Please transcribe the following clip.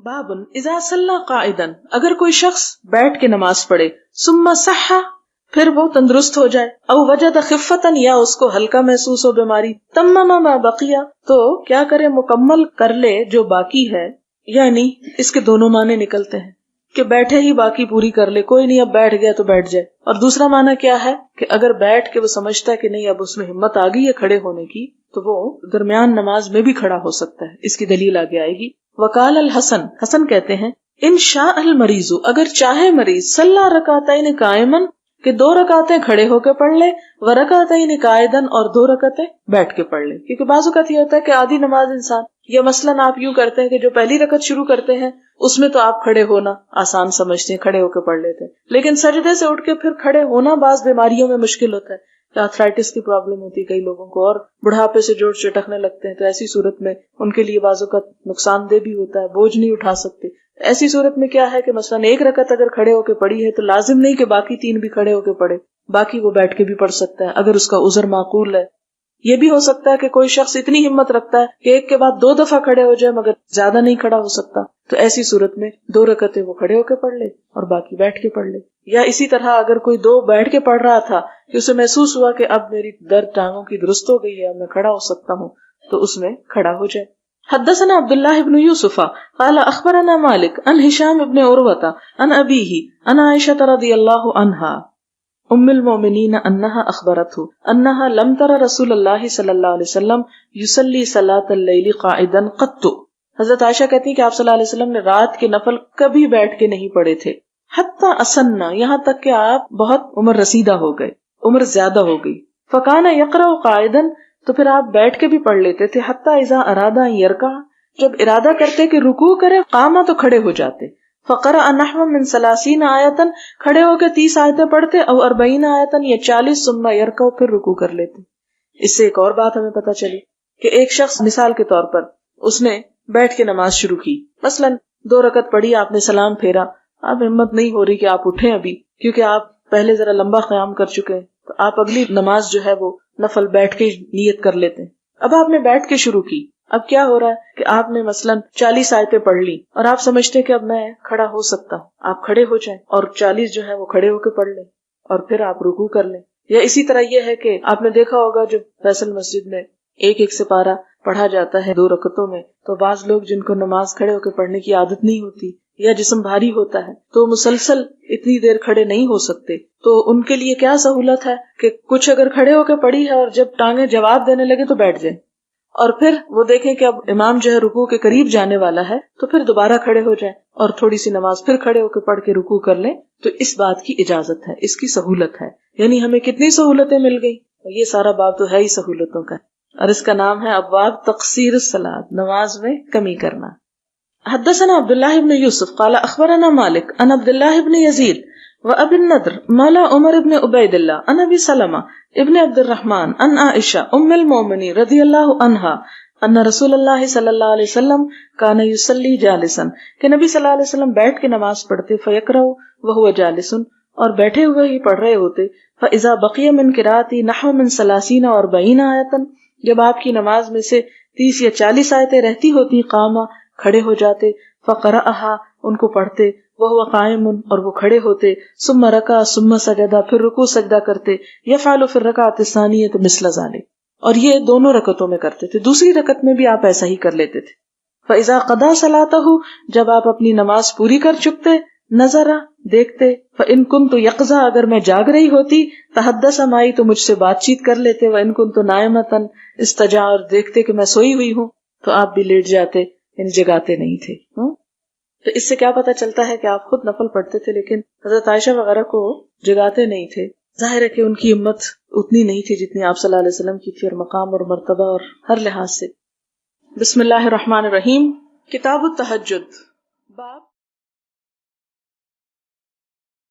بابن اذا صلی قاعدا، اگر کوئی شخص بیٹھ کے نماز پڑھے، ثم صح، پھر وہ تندرست ہو جائے، او وجد خفتن، یا اس کو ہلکا محسوس ہو بیماری، تمم ما بقیہ، تو کیا کرے، مکمل کر لے جو باقی ہے. یعنی اس کے دونوں معنی نکلتے ہیں کہ بیٹھے ہی باقی پوری کر لے، کوئی نہیں اب بیٹھ گیا تو بیٹھ جائے. اور دوسرا معنی کیا ہے کہ اگر بیٹھ کے وہ سمجھتا ہے کہ نہیں اب اس میں ہمت آ گئی ہے کھڑے ہونے کی، تو وہ درمیان نماز میں بھی کھڑا ہو سکتا ہے. اس کی دلیل آگے آئے گی. وقال الحسن، حسن کہتے ہیں ان شاء المریض، اگر چاہے مریض، صلی رکعتین قائما، کہ 2 رکعتیں کھڑے ہو کے پڑھ لے، ورکعتین قاعدا، اور 2 رکعتیں بیٹھ کے پڑھ لے. کیونکہ بعض اوقات یہ ہوتا ہے کہ آدھی نماز انسان، یا مثلاً آپ یوں کرتے ہیں کہ جو پہلی رکعت شروع کرتے ہیں اس میں تو آپ کھڑے ہونا آسان سمجھتے ہیں، کھڑے ہو کے پڑھ لیتے ہیں، لیکن سجدے سے اٹھ کے پھر کھڑے ہونا بعض بیماریوں میں مشکل ہوتا ہے. آرتھرائٹس کی پرابلم ہوتی ہے کئی لوگوں کو، اور بڑھاپے سے جوڑ چٹکنے لگتے ہیں، تو ایسی صورت میں ان کے لیے بعض اوقات نقصان دہ بھی ہوتا ہے، بوجھ نہیں اٹھا سکتے. ایسی صورت میں کیا ہے کہ مثلاً 1 رکعت اگر کھڑے ہو کے پڑھی ہے تو لازم نہیں کہ باقی 3 بھی کھڑے ہو کے پڑھے، باقی وہ بیٹھ کے بھی پڑھ سکتا ہے اگر اس کا عذر معقول ہے. یہ بھی ہو سکتا ہے کہ کوئی شخص اتنی ہمت رکھتا ہے کہ ایک کے بعد 2 دفعہ کھڑے ہو جائے مگر زیادہ نہیں کھڑا ہو سکتا، تو ایسی صورت میں 2 رکعتیں وہ کھڑے ہو کے پڑھ لے اور باقی بیٹھ کے پڑھ لے. یا اسی طرح اگر کوئی 2 بیٹھ کے پڑھ رہا تھا کہ اسے محسوس ہوا کہ اب میری درد ٹانگوں کی درست ہو گئی ہے، اب میں کھڑا ہو سکتا ہوں، تو اس میں کھڑا ہو جائے. حدثنا عبداللہ بن یوسف قال اخبرنا مالک عن ہشام بن عروۃ عن ابیہ عن عائشہ رضی اللہ عنہا ام المؤمنین انہا اخبرته انہا لم تر رسول اللہ صلی اللہ علیہ وسلم یصلی صلاۃ اللیل قاعدا قط. حضرت عائشہ کہتی ہیں کہ آپ صلی اللہ علیہ وسلم نے رات کے نفل کبھی بیٹھ کے نہیں پڑھے تھے. حتی اسنہ، یہاں تک کہ آپ بہت عمر رسیدہ ہو گئے، عمر زیادہ ہو گئی. فکان یقرأ قاعدا، تو پھر آپ بیٹھ کے بھی پڑھ لیتے تھے. حتی اذا اراد ان یرکع، جب ارادہ کرتے کہ رکوع کرے، قام، تو کھڑے ہو جاتے. فقرأ نحو من 30 آیتا، کھڑے ہو کے 30 آیتیں پڑھتے، او 40 آیتا، یا 40، ثم یرکع، پھر رکوع کر لیتے. اس سے ایک اور بات ہمیں پتہ چلی کہ ایک شخص مثال کے طور پر اس نے بیٹھ کے نماز شروع کی، مثلا 2 رکعت پڑھی، آپ نے سلام پھیرا، اب ہمت نہیں ہو رہی کہ آپ اٹھیں ابھی، کیونکہ آپ پہلے ذرا لمبا قیام کر چکے ہیں، تو آپ اگلی نماز جو ہے وہ نفل بیٹھ کے نیت کر لیتے ہیں. اب آپ نے بیٹھ کے شروع کی، اب کیا ہو رہا ہے کہ آپ نے مثلا 40 آیتیں پڑھ لی اور آپ سمجھتے ہیں کہ اب میں کھڑا ہو سکتا ہوں، آپ کھڑے ہو جائیں اور 40 جو ہے وہ کھڑے ہو کے پڑھ لیں اور پھر آپ رکوع کر لیں. یا اسی طرح یہ ہے کہ آپ نے دیکھا ہوگا جو فیصل مسجد میں ایک سپارہ پڑھا جاتا ہے 2 رکعتوں میں، تو بعض لوگ جن کو نماز کھڑے ہو کے پڑھنے کی عادت نہیں ہوتی یا جسم بھاری ہوتا ہے تو مسلسل اتنی دیر کھڑے نہیں ہو سکتے، تو ان کے لیے کیا سہولت ہے کہ کچھ اگر کھڑے ہو کے پڑھی ہے اور جب ٹانگیں جواب دینے لگے تو بیٹھ جائیں، اور پھر وہ دیکھیں کہ اب امام جو ہے رکوع کے قریب جانے والا ہے تو پھر دوبارہ کھڑے ہو جائیں اور تھوڑی سی نماز پھر کھڑے ہو کے پڑھ کے رکوع کر لیں. تو اس بات کی اجازت ہے، اس کی سہولت ہے. یعنی ہمیں کتنی سہولتیں مل گئی. یہ سارا باب تو ہے ہی سہولتوں کا، اور اس کا نام ہے ابواب تقصیر الصلاۃ، نماز میں کمی کرنا. حدثنا عبداللہ بن یوسف قال اخبرنا مالک عن عبداللہ بن یزید وابی النضر مولا عمر بن عبید اللہ عن ابی سلمہ ابن عبد الرحمن عن عائشہ ام المؤمنین رضی اللہ عنہا ان رسول اللہ صلی اللہ علیہ وسلم کان یصلی جالسا، کہ نبی صلی اللہ علیہ وسلم بیٹھ کے نماز پڑھتے، فیقرأ وہو جالس، اور بیٹھے ہوئے ہی پڑھ رہے ہوتے. فاذا بقی من قراءتی نحو من 30 و 40 آیتا، جب آپ کی نماز میں سے 30 یا 40 آیتیں رہتی ہوتی، قاما، کھڑے ہو جاتے، فقرأہا، ان کو پڑھتے، وہو قائم، اور وہ کھڑے ہوتے، ثم رکع ثم سجدہ، پھر رکوع سجدہ کرتے، یفعل فی الرکعۃ الثانیۃ مثل ذلک، اور یہ دونوں رکعتوں میں کرتے تھے. دوسری رکعت میں بھی آپ ایسا ہی کر لیتے تھے. فاذا قضا صلاتہ، جب آپ اپنی نماز پوری کر چکتے، نظر، دیکھتے، فان کنت یقظہ، اگر میں جاگ رہی ہوتی، تحدث معی، تو مجھ سے بات چیت کر لیتے، وان کنت نائمۃ استجاع، اور دیکھتے کہ میں سوئی ہوئی ہوں تو آپ بھی لیٹ جاتے، یعنی جگاتے نہیں تھے. تو اس سے کیا پتہ چلتا ہے کہ آپ خود نفل پڑھتے تھے لیکن حضرت عائشہ وغیرہ کو جگاتے نہیں تھے. ظاہر ہے کہ ان کی ہمت اتنی نہیں تھی جتنی آپ صلی اللہ علیہ وسلم کی تھی، اور مقام اور مرتبہ اور ہر لحاظ سے. بسم اللہ الرحمن الرحیم. کتاب التہجد.